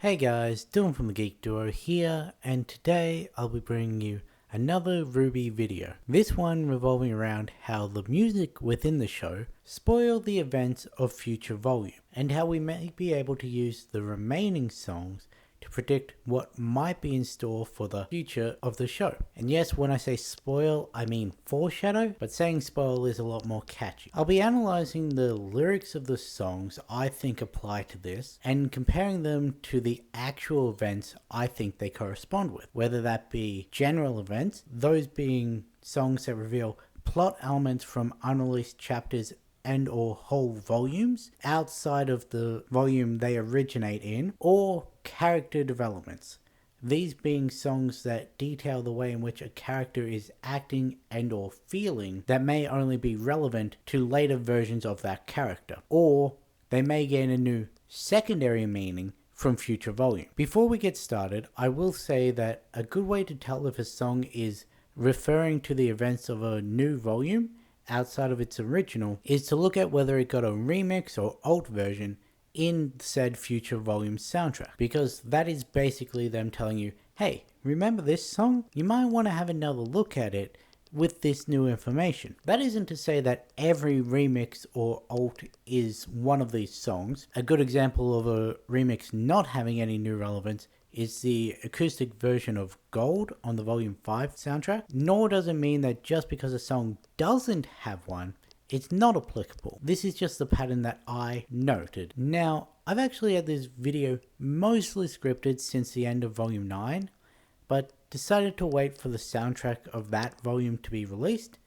Hey guys, Dylan from the Geek Duo here, and today I'll be bringing you another RWBY video. This one revolving around how the music within the show spoil the events of future volume, and how we may be able to use the remaining songs to predict what might be in store for the future of the show. And yes, when I say spoil, I mean foreshadow, but saying spoil is a lot more catchy. I'll be analysing the lyrics of the songs I think apply to this, and comparing them to the actual events I think they correspond with, whether that be general events, those being songs that reveal plot elements from unreleased chapters and or whole volumes outside of the volume they originate in, or character developments, these being songs that detail the way in which a character is acting and or feeling that may only be relevant to later versions of that character, or they may gain a new secondary meaning from future volume. Before we get started, I will say that a good way to tell if a song is referring to the events of a new volume outside of its original is to look at whether it got a remix or alt version in said future volume soundtrack, because that is basically them telling you, hey, remember this song? You might want to have another look at it with this new information. That isn't to say that every remix or alt is one of these songs. A good example of a remix not having any new relevance is the acoustic version of Gold on the Volume 5 soundtrack. Nor does it mean that just because a song doesn't have one, it's not applicable. This is just the pattern that I noted. Now, I've actually had this video mostly scripted since the end of Volume 9, but decided to wait for the soundtrack of that volume to be released,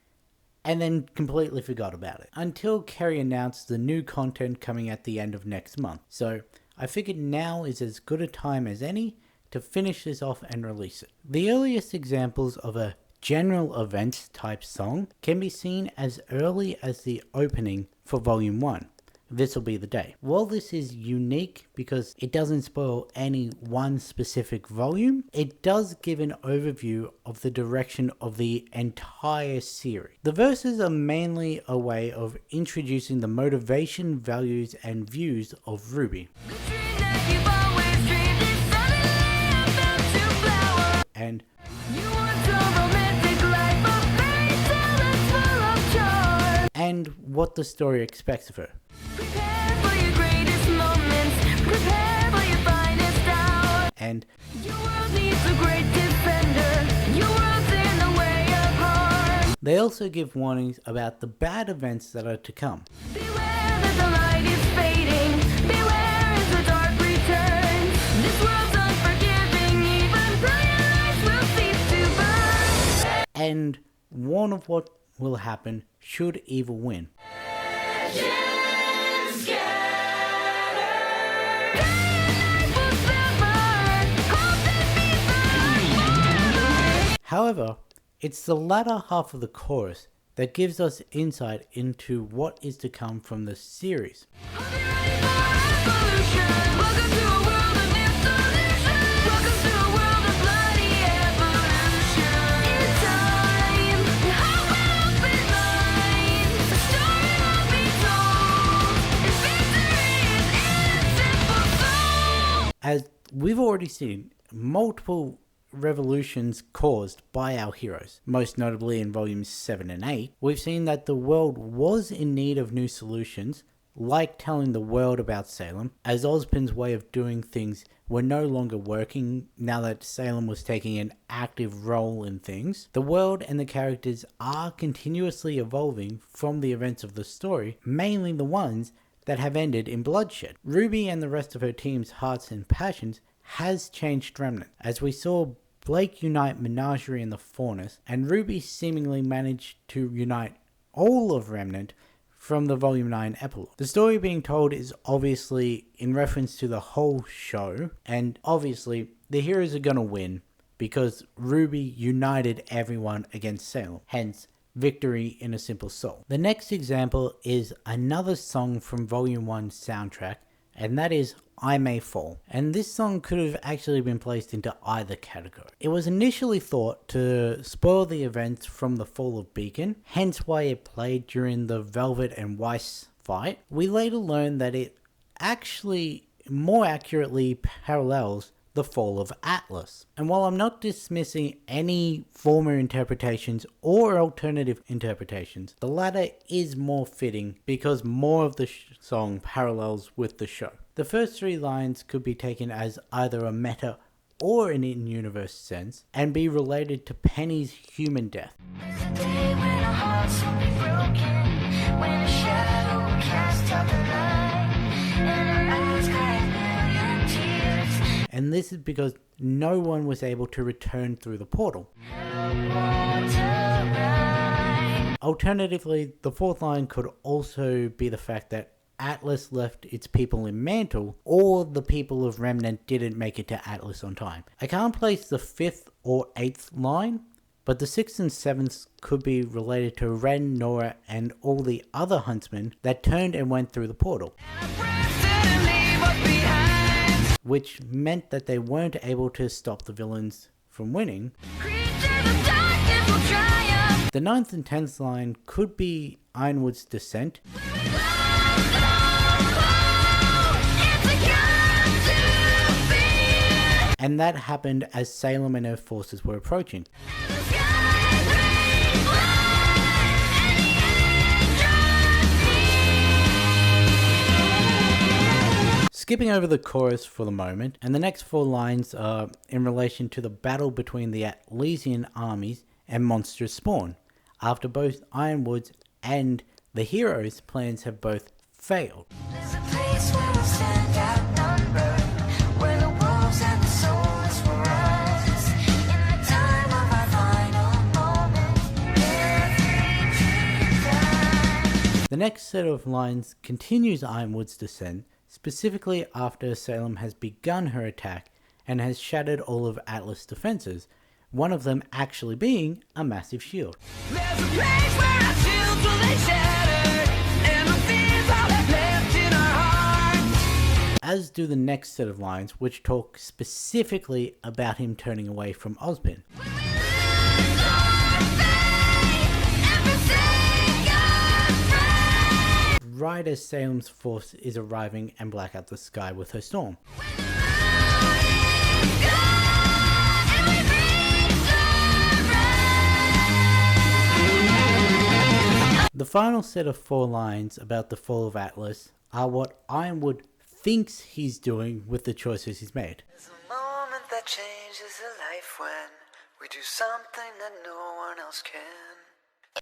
and then completely forgot about it, until Kerry announced the new content coming at the end of next month. So I figured now is as good a time as any to finish this off and release it. The earliest examples of a general event type song can be seen as early as the opening for Volume 1. This will be the day. While this is unique because it doesn't spoil any one specific volume, it does give an overview of the direction of the entire series. The verses are mainly a way of introducing the motivation, values, and views of RWBY. And what the story expects of her. Prepare for your greatest moments, prepare for your finest hour. And your world needs a great defender, your world's in the way of harm. They also give warnings about the bad events that are to come. Beware that the light is fading, beware as the dark returns. This world's unforgiving, even brilliant lights will cease to burn. And warn of what will happen should evil win. However, it's the latter half of the chorus that gives us insight into what is to come from the series. As we've already seen, multiple revolutions caused by our heroes, most notably in volumes 7 and 8, we've seen that the world was in need of new solutions, like telling the world about Salem, as Ozpin's way of doing things were no longer working now that Salem was taking an active role in things. The world and the characters are continuously evolving from the events of the story, mainly the ones that have ended in bloodshed. RWBY and the rest of her team's hearts and passions has changed Remnant, as we saw Blake unite Menagerie and the Faunus, and RWBY seemingly managed to unite all of Remnant from the Volume 9 epilogue. The story being told is obviously in reference to the whole show, and obviously the heroes are gonna win because RWBY united everyone against Salem, hence victory in a simple soul. The next example is another song from Volume 1 soundtrack, and that is I May Fall. And this song could have actually been placed into either category. It was initially thought to spoil the events from the fall of Beacon, hence why it played during the Velvet and Weiss fight. We later learned that it actually more accurately parallels the fall of Atlas. And while I'm not dismissing any former interpretations or alternative interpretations, the latter is more fitting because more of the song parallels with the show. The first three lines could be taken as either a meta or an in-universe sense and be related to Penny's human death. There's a day when our hearts will be broken, when a shadow will cast out the light, and our eyes cry a million tears. And this is because no one was able to return through the portal. Alternatively, the fourth line could also be the fact that Atlas left its people in Mantle, or the people of Remnant didn't make it to Atlas on time. I can't place the fifth or eighth line, but the sixth and seventh could be related to Ren, Nora, and all the other huntsmen that turned and went through the portal, which meant that they weren't able to stop the villains from winning. The ninth and tenth line could be Ironwood's descent, and that happened as Salem and her forces were approaching. Skipping over the chorus for the moment, and the next four lines are in relation to the battle between the Atlesian armies and monstrous spawn, after both Ironwood's and the heroes' plans have both failed. There's a place where we'll stand outnumbered, where the wolves and the souls will rise. In the time of our final moment, every dream dies. The next set of lines continues Ironwood's descent, specifically after Salem has begun her attack and has shattered all of Atlas' defenses, one of them actually being a massive shield. There's a place where our shields will lay shattered, and the fears all that's left in our hearts. As do the next set of lines, which talk specifically about him turning away from Ozpin. When we lose our faith and forsake our friends. Right as Salem's force is arriving and black out the sky with her storm. When the road is gone and we reach our rest. The final set of four lines about the fall of Atlas are what Ironwood thinks he's doing with the choices he's made, There's a moment that changes a life when we do something that no one else can.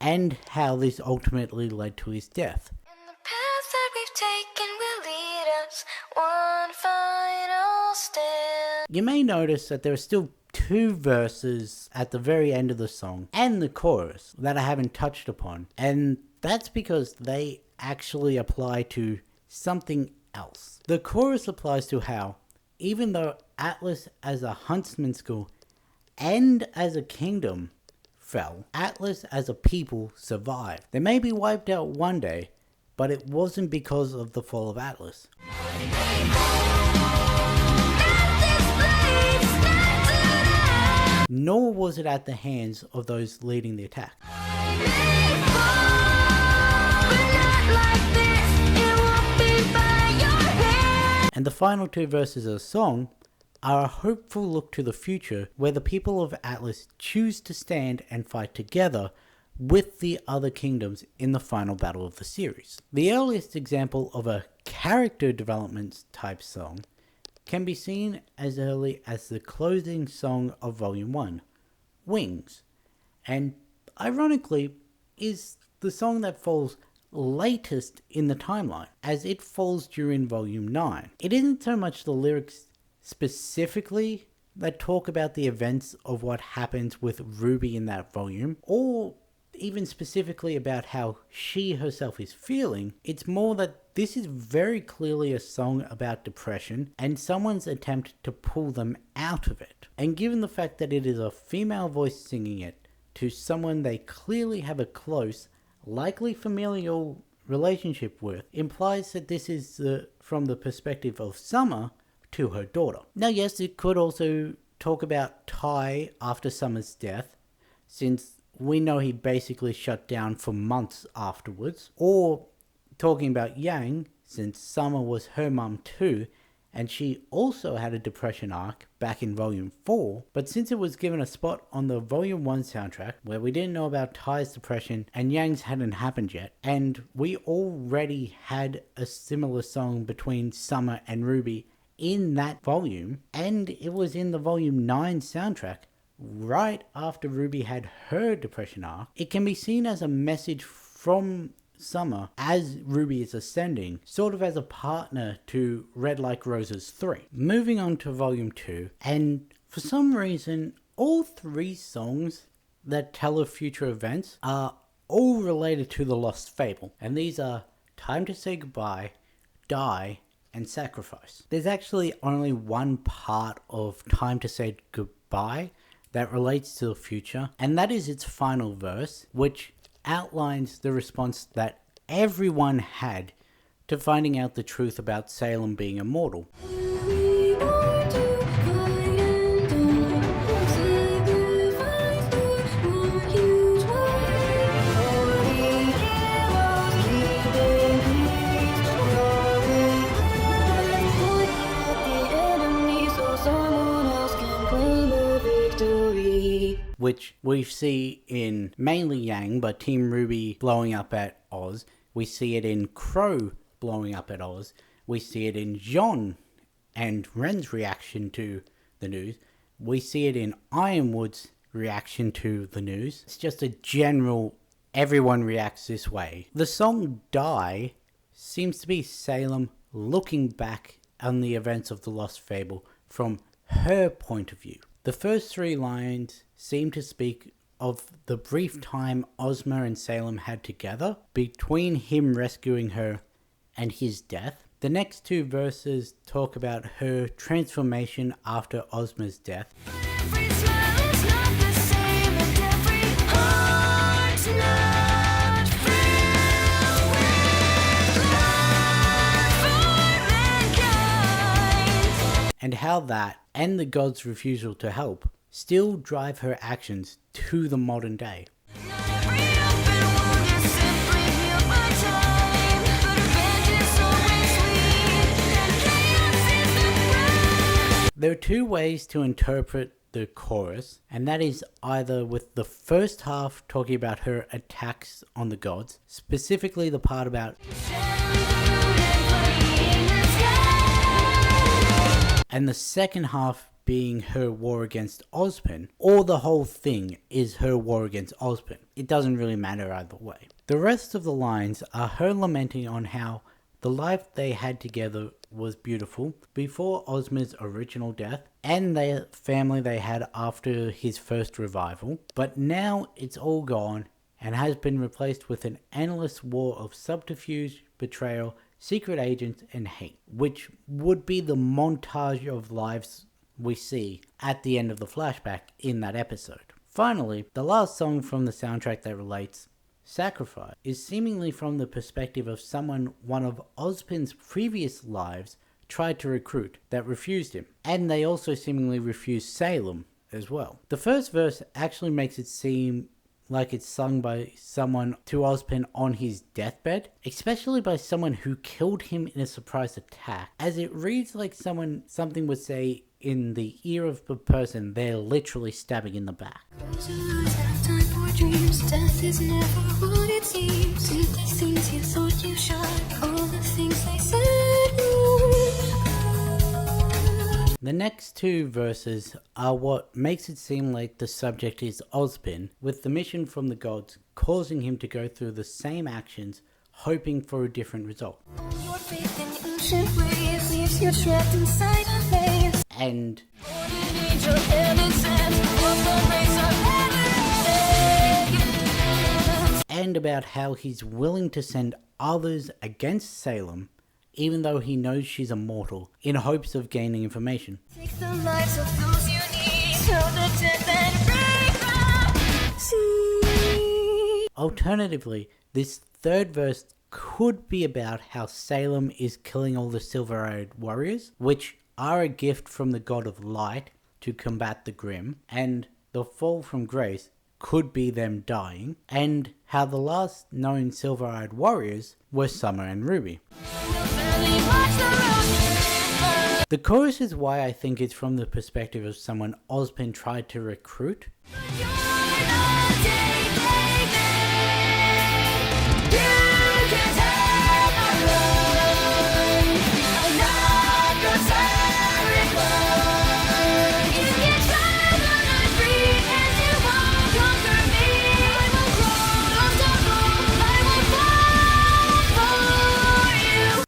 and how this ultimately led to his death. And the path that we've taken will lead us one final step. You may notice that there are still two verses at the very end of the song and the chorus that I haven't touched upon, and that's because they actually apply to something else. The chorus applies to how, even though Atlas as a huntsman school and as a kingdom fell, Atlas as a people survived. They may be wiped out one day, but it wasn't because of the fall of Atlas. Nor was it at the hands of those leading the attack. And the final two verses of the song are a hopeful look to the future where the people of Atlas choose to stand and fight together with the other kingdoms in the final battle of the series. The earliest example of a character development type song can be seen as early as the closing song of Volume 1, Wings, and ironically is the song that falls latest in the timeline, as it falls during Volume 9. It isn't so much the lyrics specifically that talk about the events of what happens with Ruby in that volume, or even specifically about how she herself is feeling. It's more that this is very clearly a song about depression and someone's attempt to pull them out of it. And given the fact that it is a female voice singing it to someone they clearly have a close, likely familial relationship with, implies that this is from the perspective of Summer to her daughter. Now yes, it could also talk about Ty after Summer's death, since we know he basically shut down for months afterwards, or talking about Yang, since Summer was her mum too, and she also had a depression arc back in Volume 4, but since it was given a spot on the Volume 1 soundtrack, where we didn't know about Ty's depression and Yang's hadn't happened yet, and we already had a similar song between Summer and RWBY in that volume, and it was in the Volume 9 soundtrack, right after RWBY had her depression arc, it can be seen as a message from Summer as RWBY is ascending, sort of as a partner to Red Like Roses 3. Moving on to Volume 2, and for some reason, all 3 songs that tell of future events are all related to the Lost Fable, and these are Time to Say Goodbye, Die, and Sacrifice. There's actually only one part of Time to Say Goodbye that relates to the future, and that is its final verse, which outlines the response that everyone had to finding out the truth about Salem being immortal. Which we see in mainly Yang, but Team RWBY blowing up at Oz. We see it in Crow blowing up at Oz. We see it in Jean and Ren's reaction to the news. We see it in Ironwood's reaction to the news. It's just a general, everyone reacts this way. The song Die seems to be Salem looking back on the events of the Lost Fable from her point of view. The first 3 lines seem to speak of the brief time Ozma and Salem had together between him rescuing her and his death. The next 2 verses talk about her transformation after Ozma's death. Every smile is not the same, and every heart's not filled with love for mankind. And how that, and the gods' refusal to help, still drive her actions to the modern day. Not every open wound is simply healed by time, but revenge is always sweet, and chaos is the pride. There are 2 ways to interpret the chorus, and that is either with the first half talking about her attacks on the gods, specifically the part about and the second half being her war against Ozpin, or the whole thing is her war against Ozpin. It doesn't really matter either way. The rest of the lines are her lamenting on how the life they had together was beautiful before Ozma's original death and the family they had after his first revival, but now it's all gone and has been replaced with an endless war of subterfuge, betrayal, secret agents, and hate, which would be the montage of lives we see at the end of the flashback in that episode. Finally, the last song from the soundtrack that relates, Sacrifice, is seemingly from the perspective of someone one of Ozpin's previous lives tried to recruit that refused him, and they also seemingly refused Salem as well. The first verse actually makes it seem like it's sung by someone to Ozpin on his deathbed, especially by someone who killed him in a surprise attack, as it reads like something would say in the ear of the person they're literally stabbing in the back. Close your eyes, have time for dreams. Death is never what it seems. See the things you thought you should, all the things they said. The next 2 verses are what makes it seem like the subject is Ozpin, with the mission from the gods causing him to go through the same actions, hoping for a different result. Your faith in ancient ways leaves you trapped inside a maze. And Born an angel, heaven sent, from the race of heaven. and about how he's willing to send others against Salem, even though he knows she's immortal, in hopes of gaining information. Take the lives of those you need, show the death and bankruptcy. Alternatively, this 3rd verse could be about how Salem is killing all the silver-eyed warriors, which are a gift from the god of light to combat the grim, and the fall from grace could be them dying, and how the last known silver-eyed warriors were Summer and RWBY. The chorus is why I think it's from the perspective of someone Ozpin tried to recruit.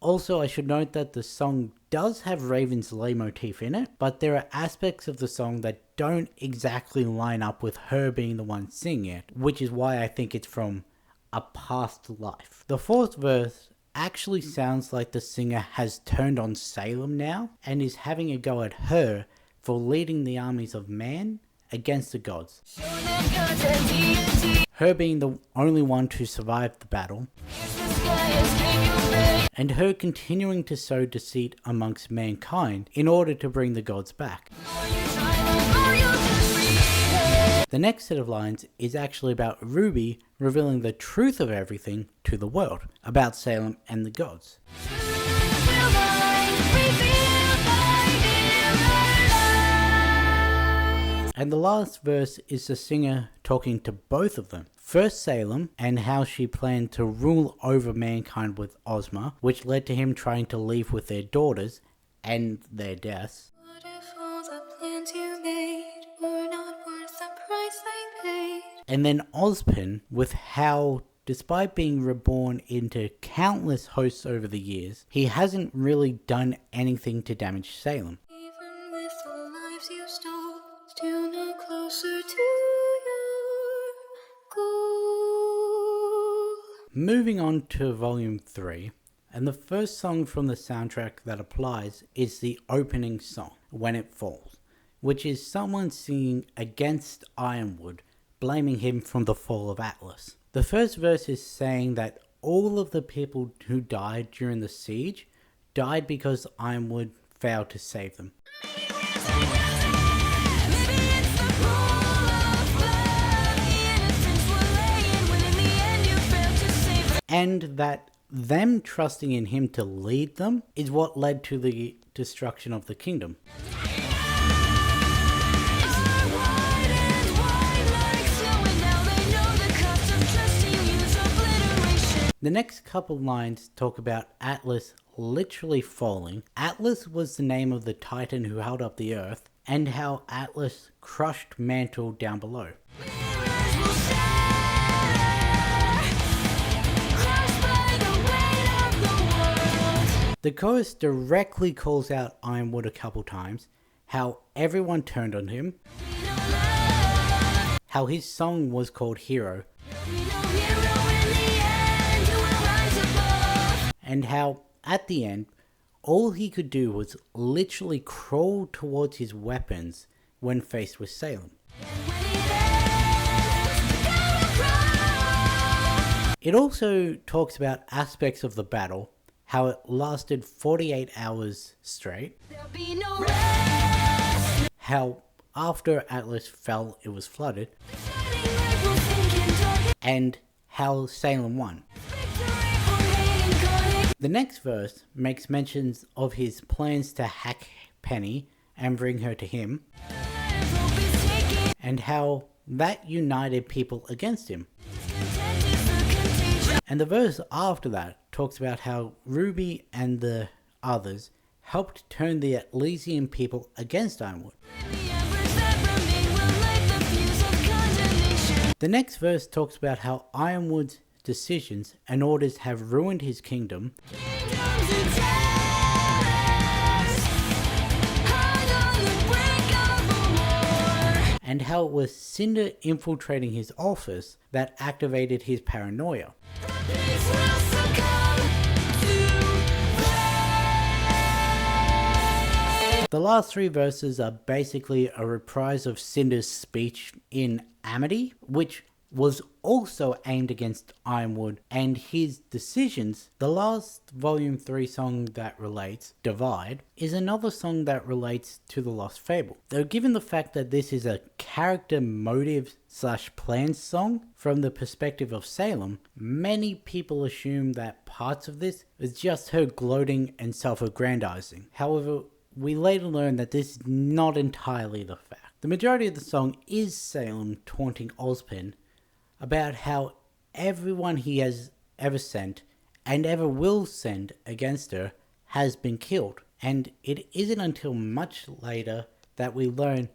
Also, I should note that the song does have Raven's lay motif in it, but there are aspects of the song that don't exactly line up with her being the one singing it, which is why I think it's from a past life. The fourth verse actually sounds like the singer has turned on Salem now and is having a go at her for leading the armies of man against the gods. Her being the only one to survive the battle, and her continuing to sow deceit amongst mankind in order to bring the gods back. The next set of lines is actually about RWBY revealing the truth of everything to the world, about Salem and the gods. And the last verse is the singer talking to both of them. First Salem, and how she planned to rule over mankind with Ozma, which led to him trying to leave with their daughters and their deaths. What if all the plans you made were not worth the price they paid? And then Ozpin, with how, despite being reborn into countless hosts over the years, he hasn't really done anything to damage Salem. Even with the lives you stole, still no closer to your goal. Moving on to Volume 3, and the first song from the soundtrack that applies is the opening song, When It Falls, which is someone singing against Ironwood, blaming him from the fall of Atlas. The first verse is saying that all of the people who died during the siege died because Ironwood failed to save them. And that them trusting in him to lead them is what led to the destruction of the kingdom. The next couple lines talk about Atlas literally falling. Atlas was the name of the titan who held up the earth, and how Atlas crushed Mantle down below. The chorus directly calls out Ironwood a couple times, how everyone turned on him, how his song was called Hero, and how, at the end, all he could do was literally crawl towards his weapons when faced with Salem. It also talks about aspects of the battle, how it lasted 48 hours straight, how after Atlas fell it was flooded, and how Salem won. The next verse makes mentions of his plans to hack Penny and bring her to him, and how that united people against him. And the verse after that talks about how RWBY and the others helped turn the Elysian people against Ironwood. The next verse talks about how Ironwood's decisions and orders have ruined his kingdom, and how it was Cinder infiltrating his office that activated his paranoia. The last three verses are basically a reprise of Cinder's speech in Amity, which was also aimed against Ironwood and his decisions. The last Volume 3 song that relates, Divide, is another song that relates to The Lost Fable. Though given the fact that this is a character motive / plan song from the perspective of Salem, many people assume that parts of this is just her gloating and self-aggrandizing. However, we later learn that this is not entirely the fact. The majority of the song is Salem taunting Ozpin about how everyone he has ever sent and ever will send against her has been killed. And it isn't until much later that we learn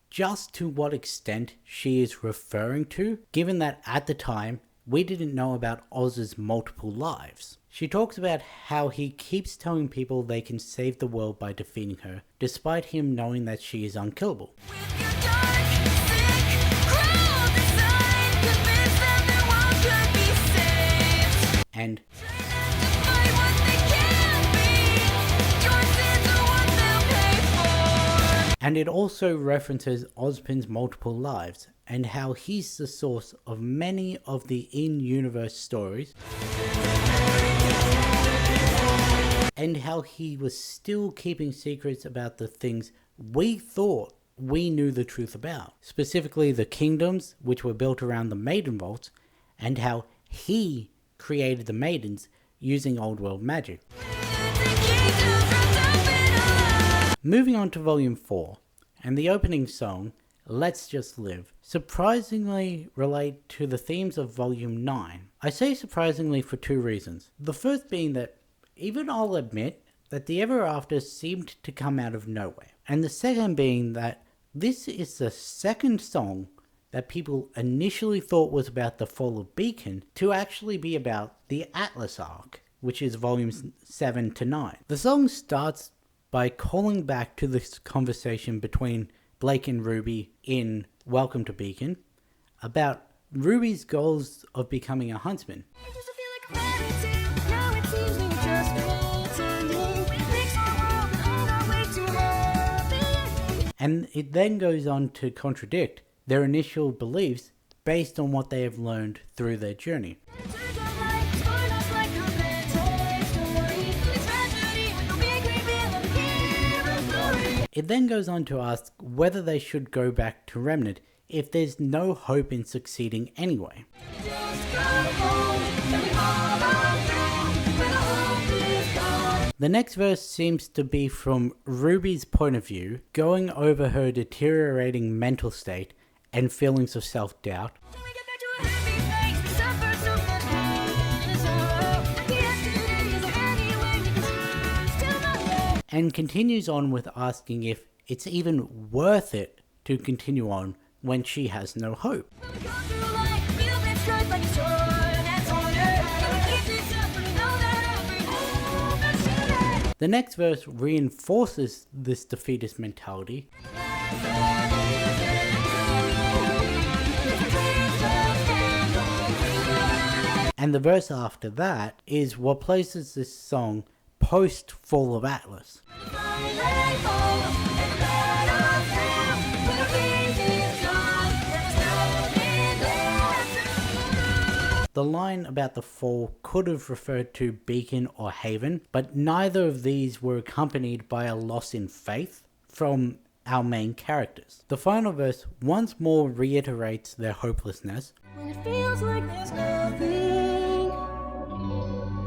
just to what extent she is referring to, given that at the time we didn't know about Oz's multiple lives. She talks about how he keeps telling people they can save the world by defeating her, despite him knowing that she is unkillable. With your dark, sick, cruel design, convince them the world could be saved. And Train them to fight what they can't be. Your sins are what they'll pay for. And it also references Ozpin's multiple lives and how he's the source of many of the in-universe stories, and how he was still keeping secrets about the things we thought we knew the truth about, specifically the kingdoms which were built around the Maiden Vaults, and how he created the Maidens using old world magic. Moving on to Volume 4, and the opening song, Let's Just Live, surprisingly relate to the themes of Volume 9. I say surprisingly for two reasons. The first being that even I'll admit that the Ever After seemed to come out of nowhere. And the second being that this is the second song that people initially thought was about the fall of Beacon to actually be about the Atlas arc, which is volumes 7 to 9. The song starts by calling back to this conversation between Blake and RWBY in Welcome to Beacon about RWBY's goals of becoming a huntsman. It used to feel like a fairy tale. Now it seems we were just pretending. Fix our world and on our way to heaven. And it then goes on to contradict their initial beliefs based on what they have learned through their journey. Turns out life spoiled us like a bedtime story. It's tragedy with no big reveal of the hero story. It then goes on to ask whether they should go back to Remnant if there's no hope in succeeding anyway. Just go home, tell me all our through, when the hope is gone. The next verse seems to be from RWBY's point of view, going over her deteriorating mental state and feelings of self-doubt, Till we get back to a happy place, we suffer so much pain and sorrow. At the end of the day, is there any way we can choose tomorrow? and continues on with asking if it's even worth it to continue on when she has no hope. When we go through life, we'll be striped like a sword and torn. And we keep this up, we know that every hope is shattered. The next verse reinforces this defeatist mentality, and the verse after that is what places this song post Fall of Atlas. The line about the fall could have referred to Beacon or Haven, but neither of these were accompanied by a loss in faith from our main characters. The final verse once more reiterates their hopelessness, When it feels like there's nothing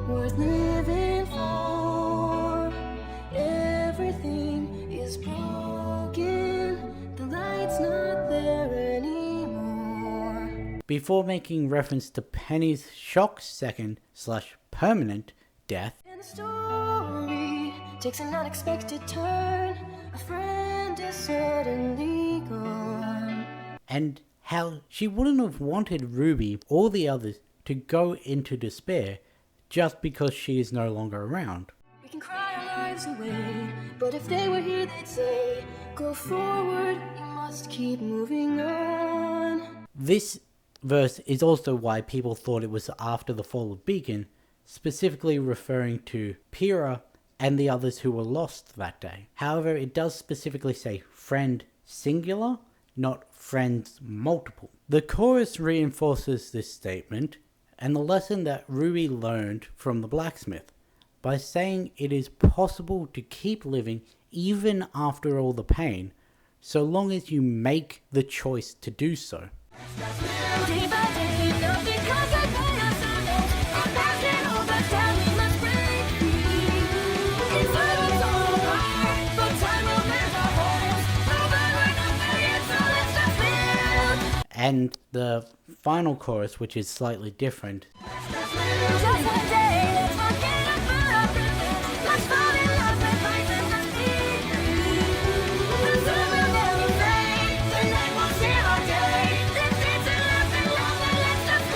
worth living for, everything is broken, the light's not there anymore. before making reference to Penny's shock second / permanent death, And the story takes an unexpected turn, a friend is suddenly gone. and how she wouldn't have wanted RWBY or the others to go into despair just because she is no longer around. We can cry our lives away, but if they were here, they'd say, go forward, you must keep moving on. This verse is also why people thought it was after the fall of Beacon, specifically referring to Pyrrha and the others who were lost that day. However, it does specifically say friend singular, not friends multiple. The chorus reinforces this statement and the lesson that RWBY learned from the blacksmith by saying it is possible to keep living even after all the pain, so long as you make the choice to do so. Day by day, nothing comes up by ourselves. Our passion over time, we must break free. Inside us all are, but And the final chorus, which is slightly different, Just one day, let's forget about it. Let's fall in love with life and the sea. The sun will never fade, the night won't steal our day. Let's dance and laugh and love and let's just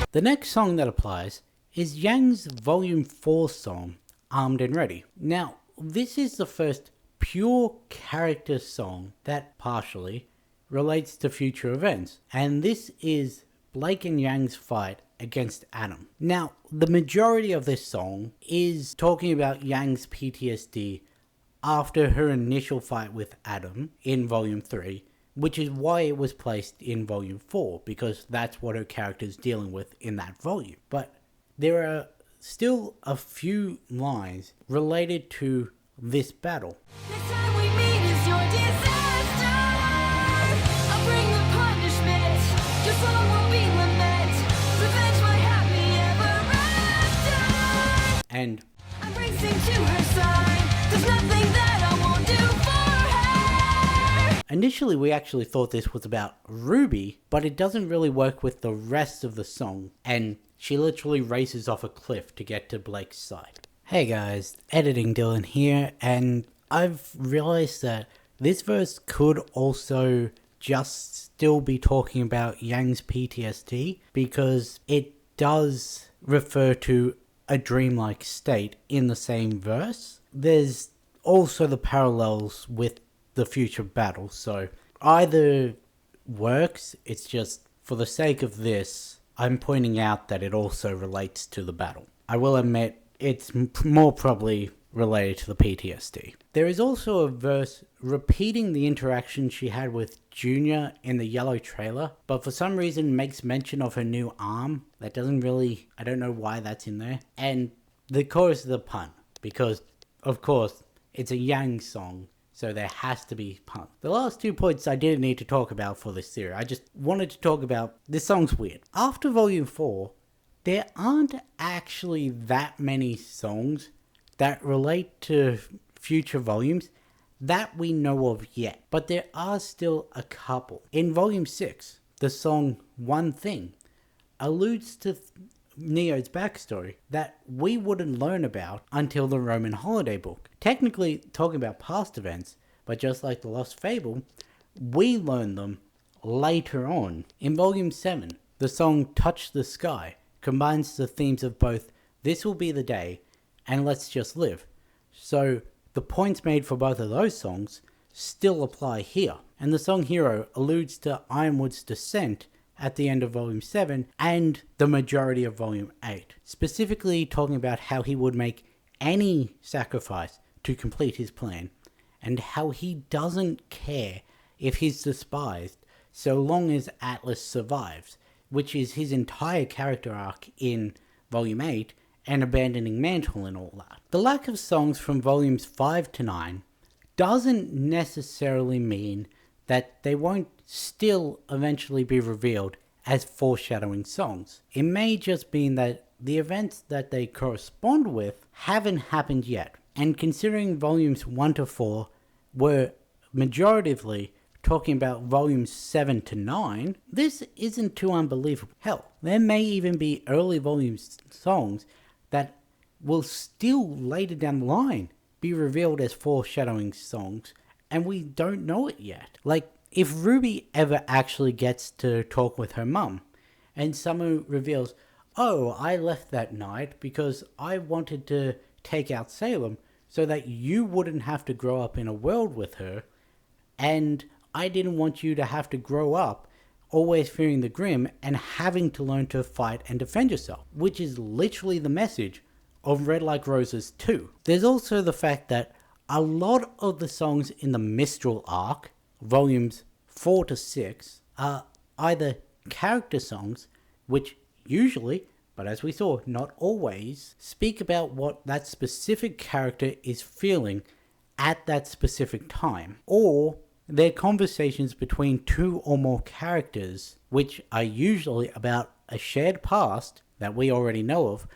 live. the next song that applies is Yang's Volume 4 song, Armed and Ready. Now, this is the first pure character song that partially relates to future events, and this is Blake and Yang's fight against Adam. Now, the majority of this song is talking about Yang's PTSD after her initial fight with Adam in Volume 3, which is why it was placed in Volume 4, because that's what her character is dealing with in that volume. But there are still a few lines related to this battle. Next time we meet is your disaster. I'll bring the punishment. Your song will be lament. Revenge my happy ever after. And I'm racing to her side. There's nothing that I won't do for her. initially we actually thought this was about Ruby, but it doesn't really work with the rest of the song, and she literally races off a cliff to get to Blake's side. Hey guys, Editing Dylan here, and I've realized that this verse could also just still be talking about Yang's PTSD, because it does refer to a dreamlike state in the same verse. There's also the parallels with the future battle, so either works. It's just for the sake of this, I'm pointing out that it also relates to the battle. I will admit it's more probably related to the PTSD. There is also a verse repeating the interaction she had with Junior in the yellow trailer, but for some reason makes mention of her new arm. That doesn't really, I don't know why that's in there. And the chorus is a pun, because of course it's a Yang song, so there has to be pun. The last 2 points I didn't need to talk about for this series. I just wanted to talk about, this song's weird. After Volume 4, there aren't actually that many songs that relate to future volumes that we know of yet, but there are still a couple. In Volume 6, the song One Thing alludes to Neo's backstory that we wouldn't learn about until the Roman holiday book. Technically talking about past events, but just like the Lost Fable, we learn them later on. In Volume 7, the song Touch the Sky combines the themes of both This Will Be the Day and Let's Just Live. So the points made for both of those songs still apply here. And the song Hero alludes to Ironwood's descent at the end of Volume 7 and the majority of Volume 8, specifically talking about how he would make any sacrifice to complete his plan, and how he doesn't care if he's despised so long as Atlas survives, which is his entire character arc in Volume 8 and abandoning Mantle and all that. The lack of songs from Volumes 5 to 9 doesn't necessarily mean that they won't still eventually be revealed as foreshadowing songs. It may just mean that the events that they correspond with haven't happened yet, and considering Volumes 1 to 4 were majoritively talking about Volumes 7 to 9, this isn't too unbelievable. Hell, there may even be early volumes songs that will still later down the line be revealed as foreshadowing songs, and we don't know it yet. Like, if Ruby ever actually gets to talk with her mum, and someone reveals, oh, I left that night because I wanted to take out Salem so that you wouldn't have to grow up in a world with her, and I didn't want you to have to grow up always fearing the Grim and having to learn to fight and defend yourself, which is literally the message of Red Like Roses 2. There's also the fact that a lot of the songs in the Mistral arc, volumes 4 to 6, are either character songs, which usually, but as we saw, not always, speak about what that specific character is feeling at that specific time, or they're conversations between two or more characters, which are usually about a shared past that we already know of,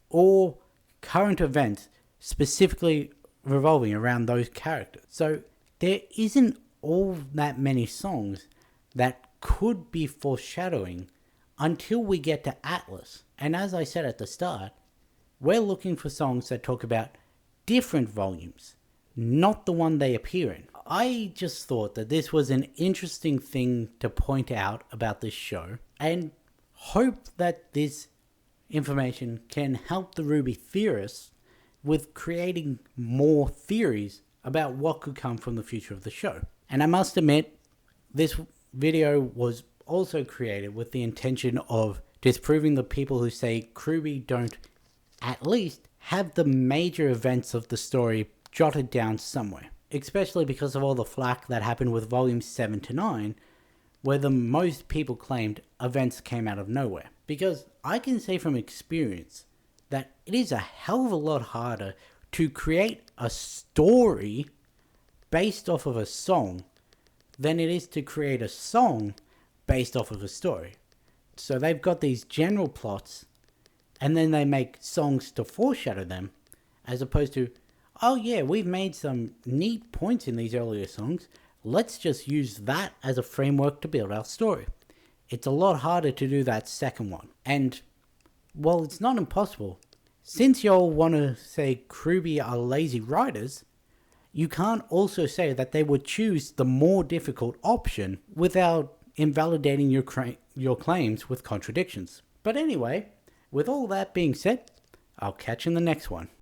or current events specifically revolving around those characters. So there isn't all that many songs that could be foreshadowing until we get to Atlas. And as I said at the start, we're looking for songs that talk about different volumes, not the one they appear in. I just thought that this was an interesting thing to point out about this show, and hope that this information can help the RWBY theorists with creating more theories about what could come from the future of the show. And I must admit, this video was also created with the intention of disproving the people who say RWBY don't at least have the major events of the story jotted down somewhere. Especially because of all the flack that happened with volumes 7 to 9, where the most people claimed events came out of nowhere. Because I can say from experience that it is a hell of a lot harder to create a story based off of a song than it is to create a song based off of a story. So they've got these general plots, and then they make songs to foreshadow them, as opposed to, oh yeah, we've made some neat points in these earlier songs, let's just use that as a framework to build our story. It's a lot harder to do that second one. And, well, it's not impossible. Since y'all want to say RWBY are lazy writers, you can't also say that they would choose the more difficult option without invalidating your claims with contradictions. But anyway, with all that being said, I'll catch you in the next one.